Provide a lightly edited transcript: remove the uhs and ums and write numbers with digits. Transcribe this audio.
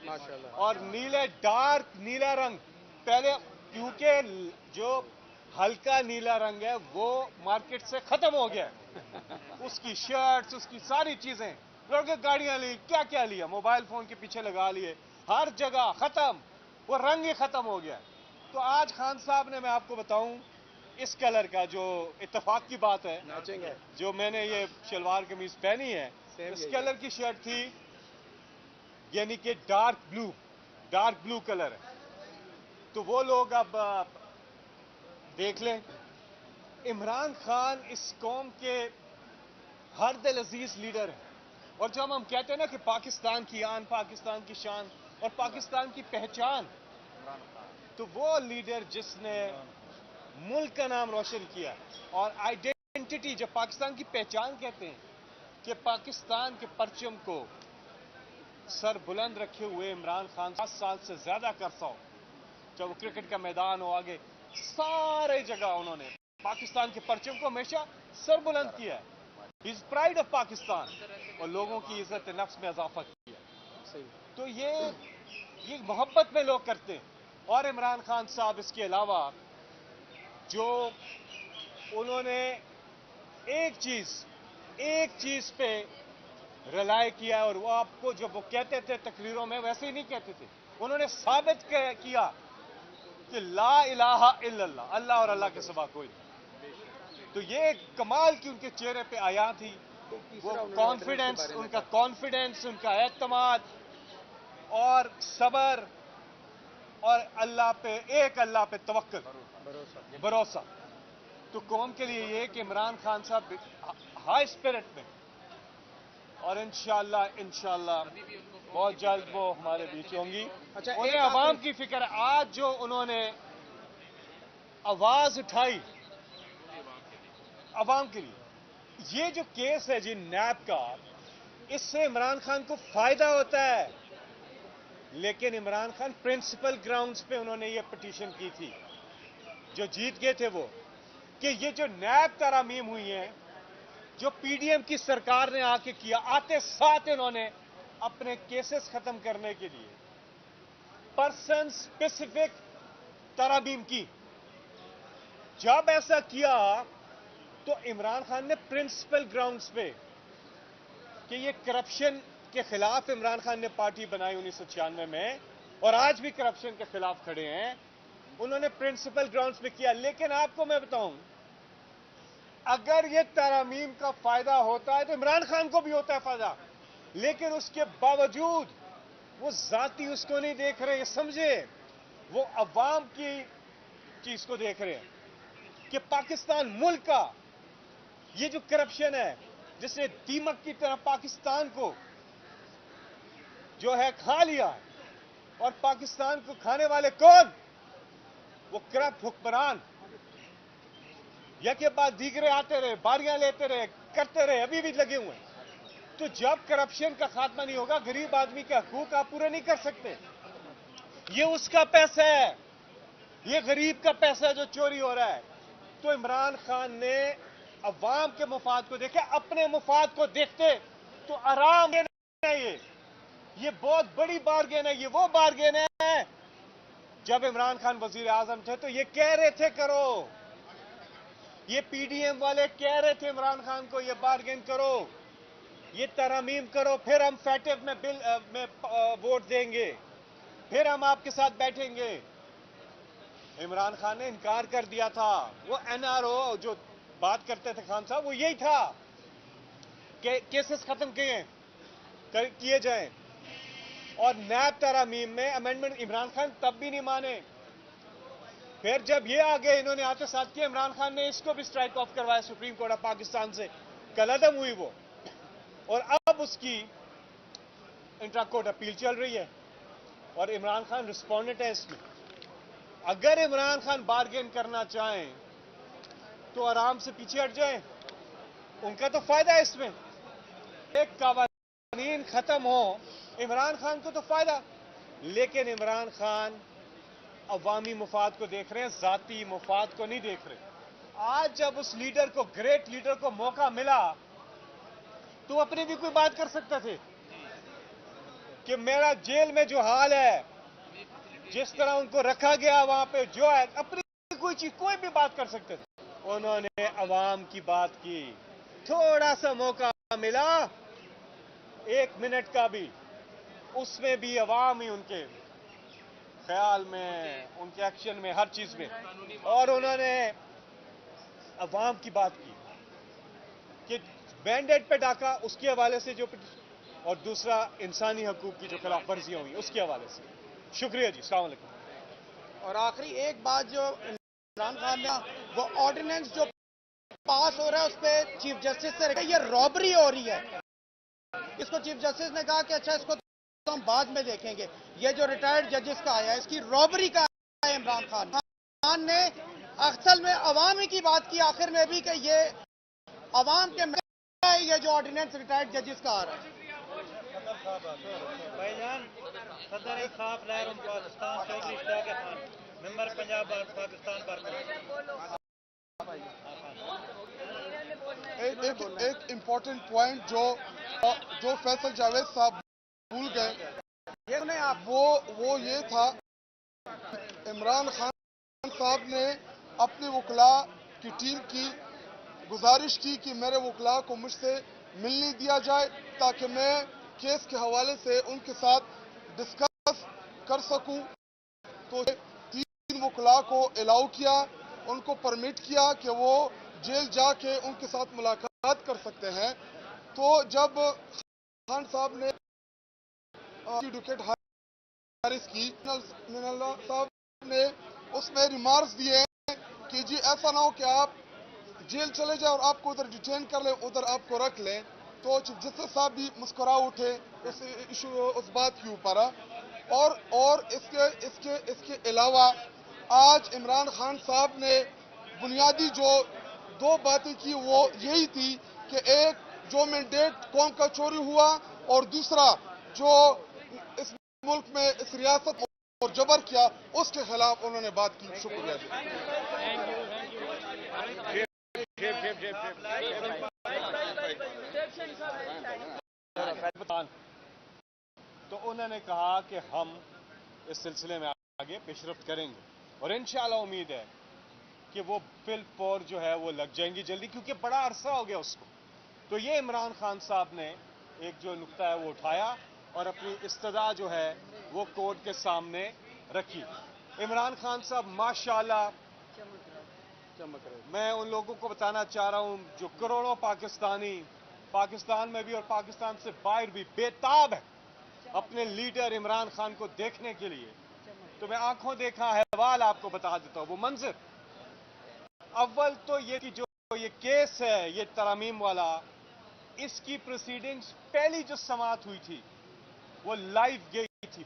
اور نیلے ڈارک نیلا رنگ پہلے، کیونکہ جو ہلکا نیلا رنگ ہے وہ مارکیٹ سے ختم ہو گیا، اس کی شرٹس، اس کی ساری چیزیں، لوگوں نے گاڑیاں لی، کیا کیا لیا، موبائل فون کے پیچھے لگا لیے، ہر جگہ ختم، وہ رنگ ہی ختم ہو گیا۔ تو آج خان صاحب نے، میں آپ کو بتاؤں، اس کلر کا جو اتفاق کی بات ہے، جو میں نے یہ شلوار قمیض پہنی ہے، اس کلر کی شرٹ تھی، یعنی کہ ڈارک بلو کلر ہے۔ تو وہ لوگ اب دیکھ لیں، عمران خان اس قوم کے ہر دل عزیز لیڈر ہیں، اور جب ہم کہتے ہیں نا کہ پاکستان کی آن، پاکستان کی شان اور پاکستان کی پہچان، تو وہ لیڈر جس نے ملک کا نام روشن کیا، اور آئیڈینٹی، جب پاکستان کی پہچان کہتے ہیں، کہ پاکستان کے پرچم کو سر بلند رکھے ہوئے عمران خان 7 سال سے زیادہ کرتا ہو، چاہے وہ کرکٹ کا میدان ہو، آگے سارے جگہ انہوں نے پاکستان کے پرچم کو ہمیشہ سر بلند کیا ہے۔ از پرائڈ آف پاکستان، اور لوگوں کی عزت نفس میں اضافہ کیا۔ تو یہ محبت میں لوگ کرتے ہیں۔ اور عمران خان صاحب اس کے علاوہ جو انہوں نے ایک چیز پہ رلائے کیا، اور وہ آپ کو جب وہ کہتے تھے تقریروں میں ویسے ہی نہیں کہتے تھے، انہوں نے ثابت کیا کہ لا الہ الا اللہ، اللہ اور اللہ کے سوا کوئی نہیں۔ تو یہ کمال کی ان کے چہرے پہ آیا تھی، وہ کانفیڈنس، ان کا اعتماد اور صبر، اور اللہ پہ توکل، بھروسہ۔ تو قوم کے لیے یہ کہ عمران خان صاحب ہائی اسپرٹ میں، اور انشاءاللہ بہت جلد وہ ہمارے بیچ ہوں گی۔ انہیں عوام کی فکر ہے۔ آج جو انہوں نے آواز اٹھائی عوام کے لیے، یہ جو کیس ہے جی نیب کا، اس سے عمران خان کو فائدہ ہوتا ہے، لیکن عمران خان پرنسپل گراؤنڈز پہ انہوں نے یہ پٹیشن کی تھی، جو جیت گئے تھے وہ، کہ یہ جو نیب ترامیم ہوئی ہیں، جو پی ڈی ایم کی سرکار نے آ کے کیا، آتے ساتھ انہوں نے اپنے کیسز ختم کرنے کے لیے پرسن اسپیسیفک ترامیم کی۔ جب ایسا کیا تو عمران خان نے پرنسپل گراؤنڈز پہ، کہ یہ کرپشن کے خلاف عمران خان نے پارٹی بنائی 1996 میں، اور آج بھی کرپشن کے خلاف کھڑے ہیں، انہوں نے پرنسپل گراؤنڈز پہ کیا۔ لیکن آپ کو میں بتاؤں، اگر یہ ترامیم کا فائدہ ہوتا ہے تو عمران خان کو بھی ہوتا ہے فائدہ، لیکن اس کے باوجود وہ ذاتی اس کو نہیں دیکھ رہے، یہ سمجھے، وہ عوام کی چیز کو دیکھ رہے ہیں، کہ پاکستان ملک کا یہ جو کرپشن ہے، جس نے دیمک کی طرح پاکستان کو جو ہے کھا لیا، اور پاکستان کو کھانے والے کون؟ وہ کرپٹ حکمران، کے بعد دیگرے آتے رہے، باریاں لیتے رہے، کرتے رہے، ابھی بھی لگے ہوئے ہیں۔ تو جب کرپشن کا خاتمہ نہیں ہوگا، غریب آدمی کے حقوق آپ پورے نہیں کر سکتے۔ یہ اس کا پیسہ ہے، یہ غریب کا پیسہ ہے جو چوری ہو رہا ہے۔ تو عمران خان نے عوام کے مفاد کو دیکھے، اپنے مفاد کو دیکھتے تو آرام ہے۔ یہ بہت بڑی بارگین ہے، یہ وہ بارگین ہے جب عمران خان وزیر اعظم تھے تو یہ کہہ رہے تھے کرو، یہ پی ڈی ایم والے کہہ رہے تھے عمران خان کو یہ بارگین کرو، یہ ترامیم کرو، پھر ہم فیٹف میں ووٹ دیں گے، پھر ہم آپ کے ساتھ بیٹھیں گے۔ عمران خان نے انکار کر دیا تھا۔ وہ این آر او جو بات کرتے تھے خان صاحب، وہ یہی تھا کہ کیسز ختم کیے جائیں، اور نیب ترامیم میں امینڈمنٹ عمران خان تب بھی نہیں مانے۔ پھر جب یہ آگے انہوں نے آتے ساتھ کیا، عمران خان نے اس کو بھی سٹرائک آف کروایا سپریم کورٹ آف پاکستان سے، کل عدم ہوئی وہ، اور اب اس کی انٹرا کورٹ اپیل چل رہی ہے، اور عمران خان رسپونڈنٹ ہے اس میں۔ اگر عمران خان بارگین کرنا چاہیں تو آرام سے پیچھے ہٹ جائیں، ان کا تو فائدہ ہے اس میں، ایک قوانین ختم ہو، عمران خان کو تو فائدہ، لیکن عمران خان عوامی مفاد کو دیکھ رہے ہیں، ذاتی مفاد کو نہیں دیکھ رہے۔ آج جب اس لیڈر کو، گریٹ لیڈر کو موقع ملا تو اپنی بھی کوئی بات کر سکتے تھے، کہ میرا جیل میں جو حال ہے، جس طرح ان کو رکھا گیا وہاں پہ، جو ہے اپنی کوئی چیز کوئی بھی بات کر سکتے تھے، انہوں نے عوام کی بات کی. تھوڑا سا موقع ملا 1 منٹ کا بھی، اس میں بھی عوام ہی ان کے خیال میں، ان کے ایکشن میں، ہر چیز میں، اور انہوں نے عوام کی بات کی کہ بینڈیڈ پہ ڈاکہ اس کے حوالے سے جو اور دوسرا انسانی حقوق کی جو خلاف ورزیاں ہوئی اس کے حوالے سے. شکریہ جی، السلام علیکم. اور آخری ایک بات جو عمران خان نے، وہ آرڈیننس جو پاس ہو رہا ہے اس پہ چیف جسٹس سے یہ رابری ہو رہی ہے. اس کو چیف جسٹس نے کہا کہ اچھا اس کو تو ہم بعد میں دیکھیں گے. یہ جو ریٹائرڈ ججز کا آیا ہے اس کی رابری کا ہے. عمران خان نے اصل میں عوامی کی بات کی آخر میں بھی کہ یہ عوام کے یہ جو آرڈیننس ریٹائرڈ ججز کا آ رہا ہے. بھائی جان صدر انصاف لہر پاکستان چودھری اشتیاق خان ممبر پنجاب پاکستان ایک امپورٹنٹ پوائنٹ جو فیصل جاوید صاحب بھول گئے وہ یہ تھا، عمران خان صاحب نے اپنے وکلاء کی ٹیم کی گزارش کی کہ میرے وکلاء کو مجھ سے ملنے دیا جائے تاکہ میں کیس کے حوالے سے ان کے ساتھ ڈسکس کر سکوں. تو 3 وکلاء کو الاؤ کیا، ان کو پرمٹ کیا کہ وہ جیل جا کے ان کے ساتھ ملاقات کر سکتے ہیں. تو جب خان صاحب نے ایڈوکیٹ حارث کی، صاحب نے اس میں ریمارکس دیے کہ جی ایسا نہ ہو کہ آپ جیل چلے جائیں اور آپ کو ادھر ڈیٹین کر لیں، ادھر آپ کو رکھ لیں. تو چیف جسٹس صاحب بھی مسکرا اٹھے اس بات کے اوپر. اور اس کے علاوہ آج عمران خان صاحب نے بنیادی جو 2 باتیں کی وہ یہی تھی کہ ایک جو مینڈیٹ قوم کا چوری ہوا، اور دوسرا جو اس ملک میں اس ریاست اور جبر کیا اس کے خلاف انہوں نے بات کی. شکریہ جی. تو انہوں نے کہا کہ ہم اس سلسلے میں آگے پیش رفت کریں گے، اور انشاءاللہ امید ہے کہ وہ بل فور جو ہے وہ لگ جائیں گی جلدی، کیونکہ بڑا عرصہ ہو گیا اس کو. تو یہ عمران خان صاحب نے ایک جو نقطہ ہے وہ اٹھایا اور اپنی استدعا جو ہے وہ کورٹ کے سامنے رکھی. عمران خان صاحب ماشاءاللہ میں ان لوگوں کو بتانا چاہ رہا ہوں جو کروڑوں پاکستانی پاکستان میں بھی اور پاکستان سے باہر بھی بےتاب ہے اپنے لیڈر عمران خان کو دیکھنے کے لیے. تو میں آنکھوں دیکھا احوال آپ کو بتا دیتا ہوں. وہ منظر اول تو یہ کہ جو یہ کیس ہے یہ ترامیم والا، اس کی پروسیڈنگز پہلی جو سماعت ہوئی تھی وہ لائیو گئی تھی.